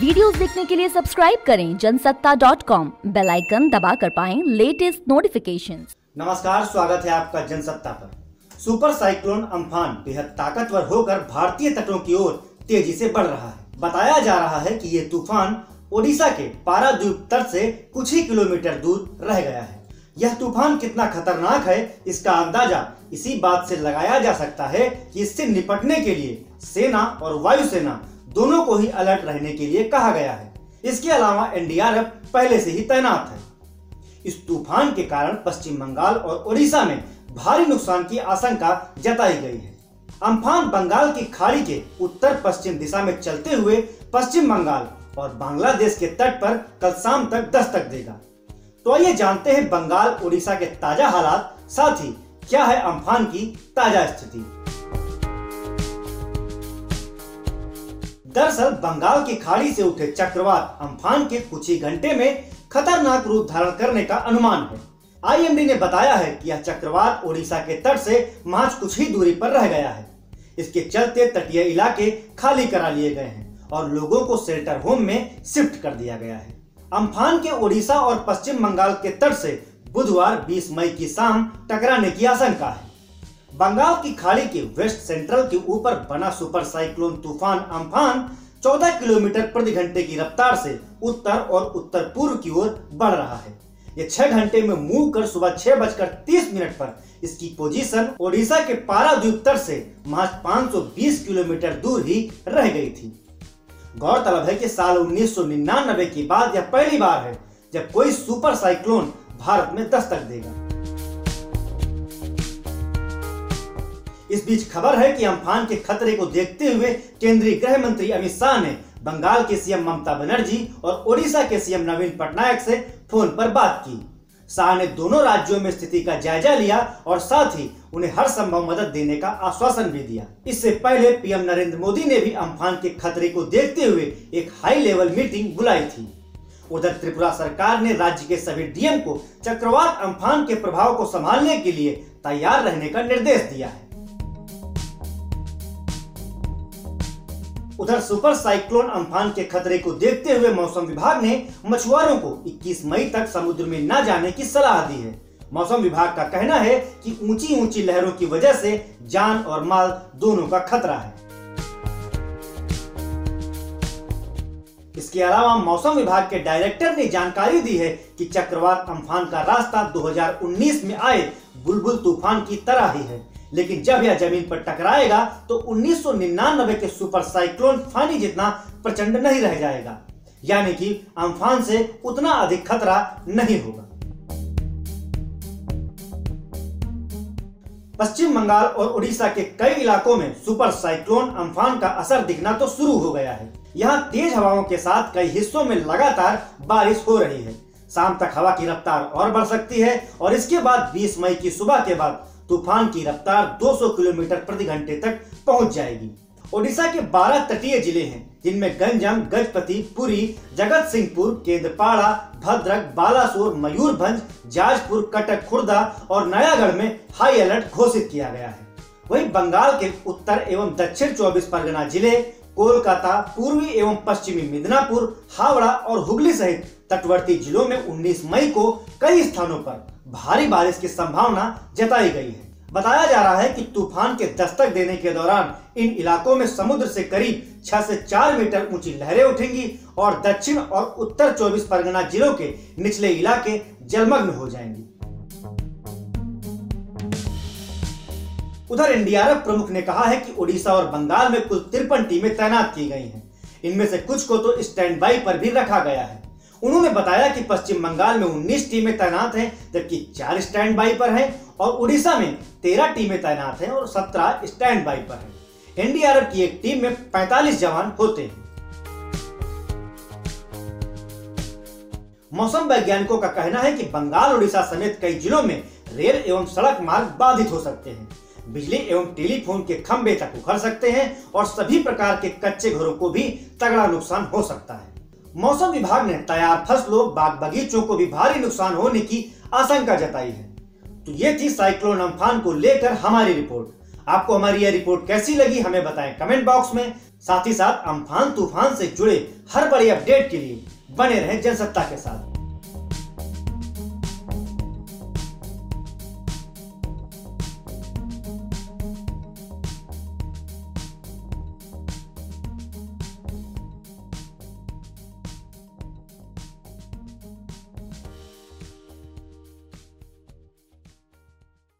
Videos देखने के लिए सब्सक्राइब करें जनसत्ता.com, बेल आइकन दबाकर पाएं लेटेस्ट नोटिफिकेशंस। नमस्कार, स्वागत है आपका जनसत्ता पर। सुपर साइक्लोन अम्फान बेहद ताकतवर होकर भारतीय तटों की ओर तेजी से बढ़ रहा है। बताया जा रहा है कि ये तूफान ओडिशा के पारादीप तट से कुछ ही किलोमीटर दूर रह गया है। यह तूफान कितना खतरनाक है, इसका अंदाजा इसी बात से लगाया जा सकता है कि इससे निपटने के लिए सेना और वायुसेना दोनों को ही अलर्ट रहने के लिए कहा गया है। इसके अलावा एनडीआरएफ पहले से ही तैनात है। इस तूफान के कारण पश्चिम बंगाल और ओडिशा में भारी नुकसान की आशंका जताई गई है। अम्फान बंगाल की खाड़ी के उत्तर पश्चिम दिशा में चलते हुए पश्चिम बंगाल और बांग्लादेश के तट पर कल शाम तक दस्तक देगा। तो आइए जानते हैं बंगाल ओडिशा के ताजा हालात, साथ ही क्या है अम्फान की ताजा स्थिति। दरअसल बंगाल की खाड़ी से उठे चक्रवात अम्फान के कुछ ही घंटे में खतरनाक रूप धारण करने का अनुमान है। आईएमडी ने बताया है कि यह चक्रवात ओडिशा के तट से महज कुछ ही दूरी पर रह गया है। इसके चलते तटीय इलाके खाली करा लिए गए हैं और लोगों को शेल्टर होम में शिफ्ट कर दिया गया है। अम्फान के ओडिशा और पश्चिम बंगाल के तट से बुधवार 20 मई की शाम टकराने की आशंका है। बंगाल की खाड़ी के वेस्ट सेंट्रल के ऊपर बना सुपर साइक्लोन तूफान अम्फान 14 किलोमीटर प्रति घंटे की रफ्तार से उत्तर और उत्तर पूर्व की ओर बढ़ रहा है। ये 6 घंटे में मूव कर सुबह 6:30 पर इसकी पोजीशन ओडिशा के पारादीप तट से महज 520 किलोमीटर दूर ही रह गई थी। गौरतलब है कि साल 1999 के बाद यह पहली बार है जब कोई सुपर साइक्लोन भारत में दस्तक देगा। इस बीच खबर है कि अम्फान के खतरे को देखते हुए केंद्रीय गृह मंत्री अमित शाह ने बंगाल के सीएम ममता बनर्जी और ओडिशा के सीएम नवीन पटनायक से फोन पर बात की। शाह ने दोनों राज्यों में स्थिति का जायजा लिया और साथ ही उन्हें हर संभव मदद देने का आश्वासन भी दिया। इससे पहले पीएम नरेंद्र मोदी ने भी अम्फान के खतरे को देखते हुए एक हाई लेवल मीटिंग बुलाई थी। उधर त्रिपुरा सरकार ने राज्य के सभी डीएम को चक्रवात अम्फान के प्रभाव को संभालने के लिए तैयार रहने का निर्देश दिया है। उधर सुपर साइक्लोन अम्फान के खतरे को देखते हुए मौसम विभाग ने मछुआरों को 21 मई तक समुद्र में न जाने की सलाह दी है। मौसम विभाग का कहना है कि ऊंची ऊंची लहरों की वजह से जान और माल दोनों का खतरा है। इसके अलावा मौसम विभाग के डायरेक्टर ने जानकारी दी है कि चक्रवात अम्फान का रास्ता 2019 में आए बुलबुल तूफान की तरह ही है, लेकिन जब यह जमीन पर टकराएगा तो 1999 के सुपर साइक्लोन फानी जितना प्रचंड नहीं रह जाएगा, यानी कि अम्फान से उतना अधिक खतरा नहीं होगा। पश्चिम बंगाल और उड़ीसा के कई इलाकों में सुपर साइक्लोन अम्फान का असर दिखना तो शुरू हो गया है। यहाँ तेज हवाओं के साथ कई हिस्सों में लगातार बारिश हो रही है। शाम तक हवा की रफ्तार और बढ़ सकती है और इसके बाद 20 मई की सुबह के बाद तूफान की रफ्तार 200 किलोमीटर प्रति घंटे तक पहुंच जाएगी। ओडिशा के 12 तटीय जिले हैं, जिनमें गंजम, गजपति, पुरी, जगत सिंहपुर, केंद्रपाड़ा, भद्रक, बालासोर, मयूरभंज, जाजपुर, कटक, खुर्दा और नयागढ़ में हाई अलर्ट घोषित किया गया है। वहीं बंगाल के उत्तर एवं दक्षिण 24 परगना जिले, कोलकाता, पूर्वी एवं पश्चिमी मिदनापुर, हावड़ा और हुगली सहित तटवर्ती जिलों में 19 मई को कई स्थानों पर भारी बारिश की संभावना जताई गई है। बताया जा रहा है कि तूफान के दस्तक देने के दौरान इन इलाकों में समुद्र से करीब 6 से 4 मीटर ऊंची लहरें उठेंगी और दक्षिण और उत्तर 24 परगना जिलों के निचले इलाके जलमग्न हो जाएंगे। उधर एनडीआरएफ प्रमुख ने कहा है कि ओडिशा और बंगाल में कुल 53 टीमें तैनात की गई हैं। इनमें से कुछ को तो स्टैंड बाई पर भी रखा गया है। उन्होंने बताया कि पश्चिम बंगाल में 19 टीमें तैनात हैं, जबकि 4 स्टैंड बाई पर हैं और उड़ीसा में 13 टीमें तैनात हैं और 17 स्टैंड बाई पर हैं। एनडीआरएफ की एक टीम में 45 जवान होते हैं। मौसम वैज्ञानिकों का कहना है कि बंगाल उड़ीसा समेत कई जिलों में रेल एवं सड़क मार्ग बाधित हो सकते हैं। बिजली एवं टेलीफोन के खंभे तक उखड़ सकते हैं और सभी प्रकार के कच्चे घरों को भी तगड़ा नुकसान हो सकता है। मौसम विभाग ने तैयार फसलों, बाग बगीचों को भी भारी नुकसान होने की आशंका जताई है। तो ये थी साइक्लोन अम्फान को लेकर हमारी रिपोर्ट। आपको हमारी यह रिपोर्ट कैसी लगी हमें बताएं कमेंट बॉक्स में। साथ ही साथ अम्फान तूफान से जुड़े हर बड़ी अपडेट के लिए बने रहें जनसत्ता के साथ।